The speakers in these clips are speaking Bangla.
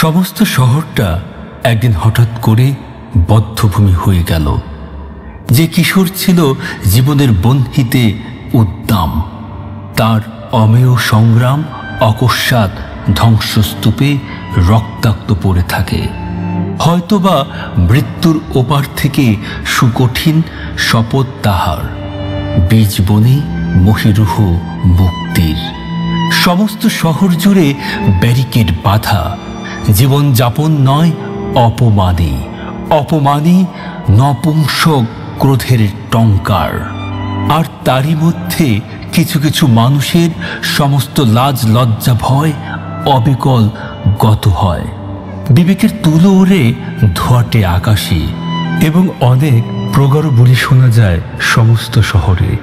সমস্ত শহরটা একদিন হঠাৎ করে বদ্ধভূমি হয়ে গেল। যে কিশোর ছিল জীবনের বন্ধিতে উদ্দাম, তার অমেয় সংগ্রাম অকস্মাৎ ধ্বংসস্তূপে রক্তাক্ত পড়ে থাকে। হয়তোবা মৃত্যুর ওপার থেকে সুকঠিন শপথ তাহার, বীজ বনে মহিরুহ মুক্তির। সমস্ত শহর জুড়ে ব্যারিকেড বাঁধা, জীবনযাপন নয় অপমানে, অপমানে নপুংসক ক্রোধের টঙ্কার। আর তারই মধ্যে কিছু কিছু মানুষের সমস্ত লাজ লজ্জা ভয় অবিকল গত হয়। বিবেকের তুলো ওড়ে ধোঁয়াটে আকাশে, এবং অনেক প্রগাঢ় বুলি শোনা যায় সমস্ত শহরে।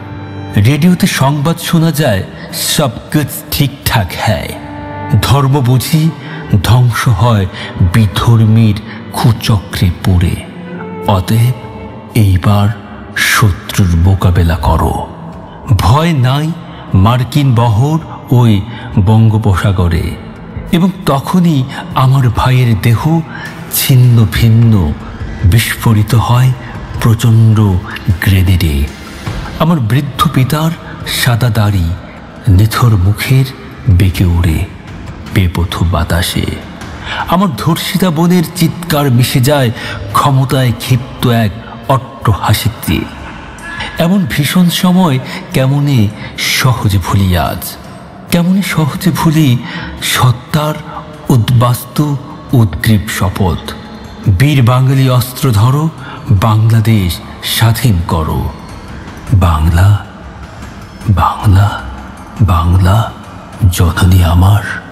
রেডিওতে সংবাদ শোনা যায়, সব কুছ ঠিকঠাক হ্যায়। ধর্ম বুঝি ধ্বংস হয় বিধর্মীর কুচক্রে পড়ে। অতএব এইবার শত্রুর মোকাবেলা করো। ভয় নাই মার্কিন বহর ওই বঙ্গোপসাগরে। এবং তখনই আমার ভাইয়ের দেহ ছিন্ন ভিন্ন বিস্ফোরিত হয় প্রচণ্ড গ্রেনেডে। আমার বৃদ্ধ পিতার সাদা দাড়ি নিথর মুখের বেঁকে উড়ে বেপথু বাতাসে। আমার ধর্ষিতা বোনের চিৎকার মিশে যায় ক্ষমতায় ক্ষিপ্ত এক অট্টহাসিতে। এমন ভীষণ সময় কেমনে সহজে ভুলি আজ, কেমনে সহজে ভুলি সত্তার উদ্বাস্তু উদ্গ্রীব শপথ। বীর বাঙালি অস্ত্র ধরো, বাংলাদেশ স্বাধীন করো। বাংলা, বাংলা, বাংলা জননী আমার।